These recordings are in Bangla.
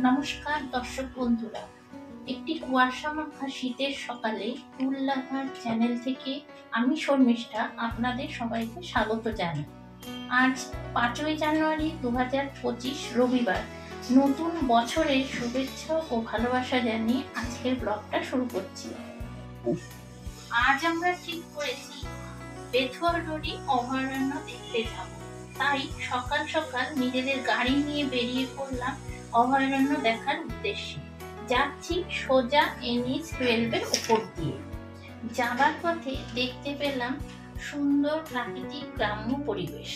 নমস্কার দর্শক বন্ধুরা, একটি কুয়াশা মাখা শীতের সকালে টুর লাভার চ্যানেল থেকে আমি শর্মিষ্ঠা আপনাদের সবাইকে স্বাগত জানাই। আজ 5ই জানুয়ারি 2025 রবিবার। নতুন বছরের শুভেচ্ছা ও ভালোবাসা জানিয়ে আজকের ব্লগটা শুরু করছি। আজ আমরা ঠিক করেছি বেথুয়াডরি অভয়ারণ্য দেখতে যাব। তাই সকাল সকাল নিজেদের গাড়ি নিয়ে বেরিয়ে পড়লাম অভয়ারণ্য দেখার উদ্দেশ্যে। যাচ্ছি সোজা NH-12 এর উপর দিয়ে। যাবার পথে দেখতে পেলাম সুন্দর প্রাকৃতিক গ্রাম্য পরিবেশ।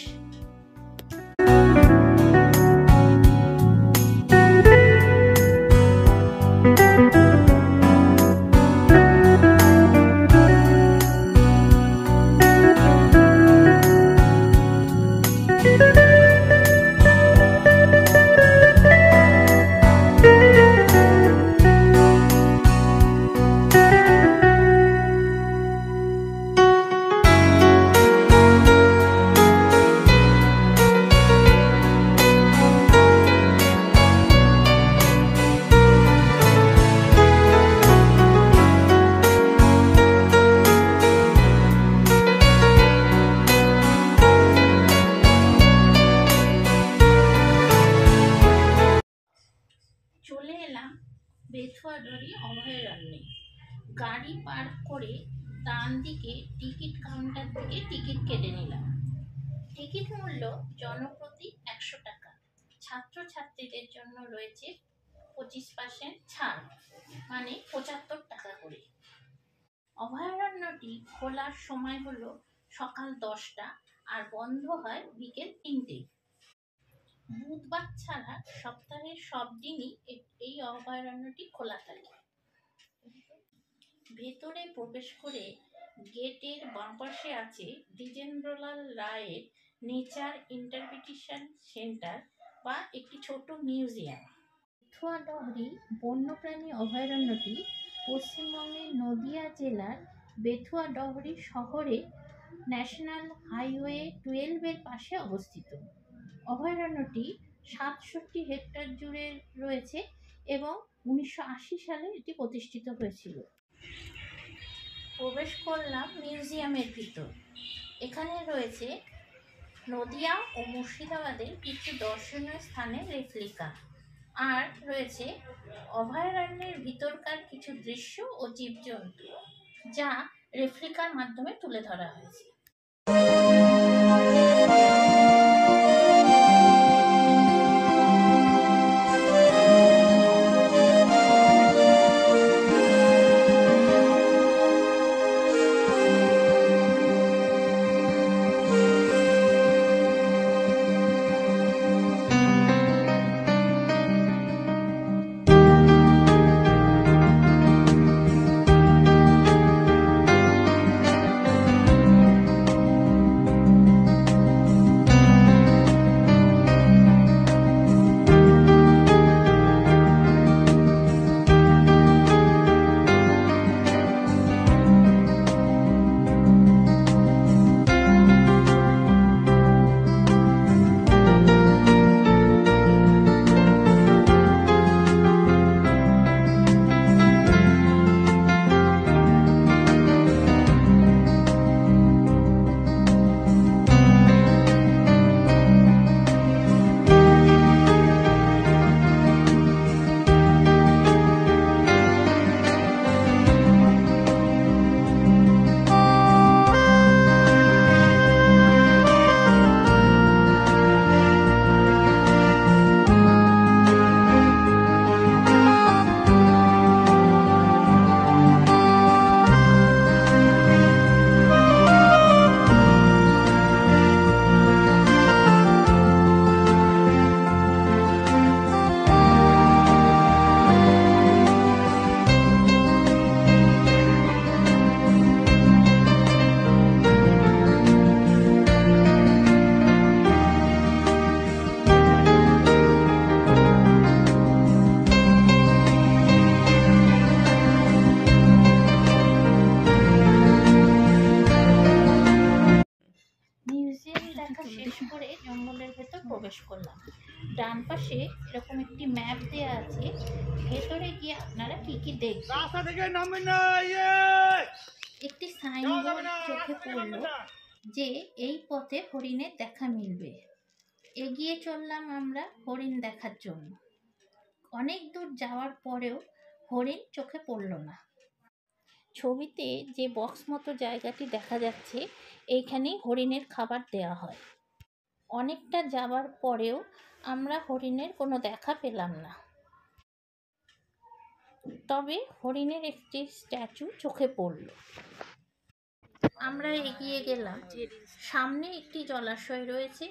চলে এলাম বেথুয়াডরি অভয়ারণ্যে। গাড়ি পার্ক করে ডান দিকে টিকিট কাউন্টার থেকে টিকিট কেটে নিলাম। টিকিট মূল্য জনপ্রতি 100 টাকা। ছাত্রছাত্রীদের জন্য রয়েছে 25% ছাড়, মানে 75 টাকা করে। অভয়ারণ্যটি খোলার সময় হলো সকাল 10টা আর বন্ধ হয় বিকেল 3টে। বুধবার ছাড়া সপ্তাহের সব দিনই এই অভয়ারণ্যটি খোলা থাকে। ভেতরে প্রবেশ করে গেটের বাঁ পাশে আছে দ্বিজেন্দ্রলাল রায়ের নেচার ইন্টারপ্রিটেশন সেন্টার বা একটি ছোট মিউজিয়াম। বেথুয়াডরি বন্যপ্রাণী অভয়ারণ্যটি পশ্চিমবঙ্গের নদিয়া জেলার বেথুয়াডরি শহরে ন্যাশনাল হাইওয়ে 12 এর পাশে অবস্থিত। অভয়ারণ্যটি 67 হেক্টর জুড়ে রয়েছে এবং 1980 সালে এটি প্রতিষ্ঠিত হয়েছিল। প্রবেশ করলাম মিউজিয়ামের ভিতর। এখানে রয়েছে নদিয়া ও মুর্শিদাবাদের কিছু দর্শনীয় স্থানের রেপ্লিকা, আর রয়েছে অভয়ারণ্যের ভিতরকার কিছু দৃশ্য ও জীবজন্তু যা রেপ্লিকার মাধ্যমে তুলে ধরা হয়েছে। ম্যাপ দেওয়া আছে, ভেতরে গিয়ে আপনারা কি কি দেখবেন। রাস্তা থেকে নামবেন না, একটি সাইনবোর্ড চোখে পড়ল যে এই পথে হরিণের দেখা মিলবে। এগিয়ে চললাম আমরা হরিণ দেখার জন্য। অনেক দূর যাওয়ার পরেও হরিণ চোখে পড়ল না। ছবিতে যে বক্স মতো জায়গাটি দেখা যাচ্ছে, এইখানেই হরিণের খাবার দেওয়া হয়। অনেকটা যাওয়ার পরেও আমরা হরিণের কোনো দেখা পেলাম না। তবে হরিণের একটি স্ট্যাচু চোখে পড়ল। আমরা এগিয়ে গেলাম। সামনে একটি জলাশয় রয়েছে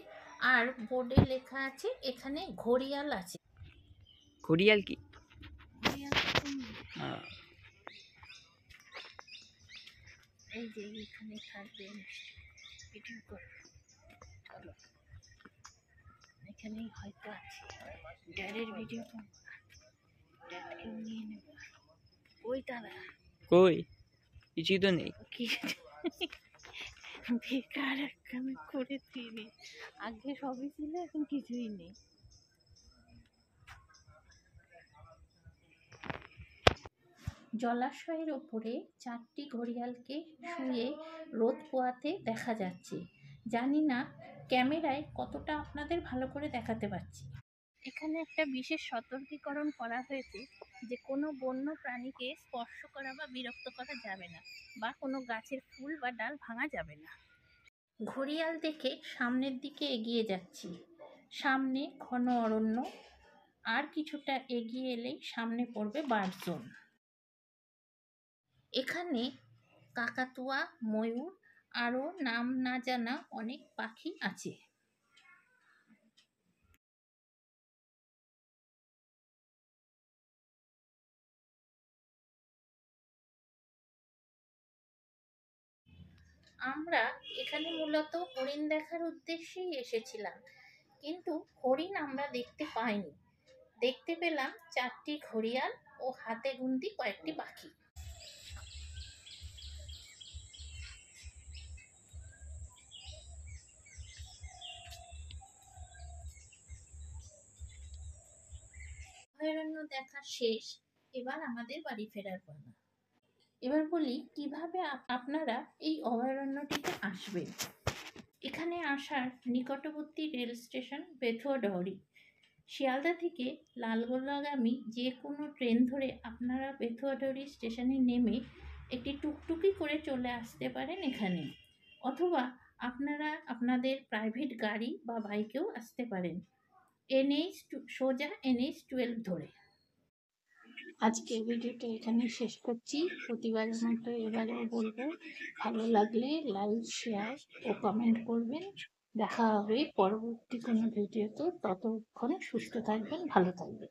আর বোর্ডে লেখা আছে এখানে ঘড়িয়াল আছে। ঘড়িয়াল কি? এই যে এখানে থাকবে, ভিডিও করো, চলো এখানেই হয়তো আছে। ড্যাডের ভিডিও ড্যাডকেও নিয়ে নেব। ওই তারা কই? কিছুই তো নেই। কি বেকার আমি করে দিই, আগে সবই ছিল, এখন কিছুই নেই। জলাশয়ের ওপরে 4টি ঘড়িয়ালকে শুয়ে রোদ পোয়াতে দেখা যাচ্ছে। জানি না ক্যামেরায় কতটা আপনাদের ভালো করে দেখাতে পারছি। এখানে একটা বিশেষ সতর্কীকরণ করা হয়েছে যে কোনো বন্য প্রাণীকে স্পর্শ করা বা বিরক্ত করা যাবে না, বা কোনো গাছের ফুল বা ডাল ভাঙা যাবে না। ঘড়িয়াল দেখে সামনের দিকে এগিয়ে যাচ্ছি। সামনে ঘন অরণ্য, আর কিছুটা এগিয়ে এলেই সামনে পড়বে বার্ড জোন। এখানে কাকাতুয়া, ময়ূর, আরও নাম না জানা অনেক পাখি আছে। আমরা এখানে মূলত হরিণ দেখার উদ্দেশ্যেই এসেছিলাম, কিন্তু হরিণ আমরা দেখতে পাইনি। দেখতে পেলাম 4টি ঘড়িয়াল ও হাতে গুনতি কয়েকটি পাখি। অভয়ারণ্য দেখা শেষ, এবার আমাদের বাড়ি ফেরার পালা। এবার বলি কিভাবে আপনারা এই অভয়ারণ্যটিতে আসবেন। এখানে আসার নিকটবর্তী রেল স্টেশন বেথুয়াডহরি। শিয়ালদা থেকে লালগোলাগামী যে কোনো ট্রেন ধরে আপনারা বেথুয়াডহরি স্টেশনে নেমে একটি টুকটুকি করে চলে আসতে পারেন এখানে, অথবা আপনারা আপনাদের প্রাইভেট গাড়ি বা বাইকেও আসতে পারেন সোজা NH-12 ধরে। আজকে ভিডিওটা এখানে শেষ করছি। প্রতিবারের মতো এবারেও বলবো, ভালো লাগলে লাইক, শেয়ার ও কমেন্ট করবেন। দেখা হবে পরবর্তী কোনো ভিডিওতে। ততক্ষণ সুস্থ থাকবেন, ভালো থাকবেন।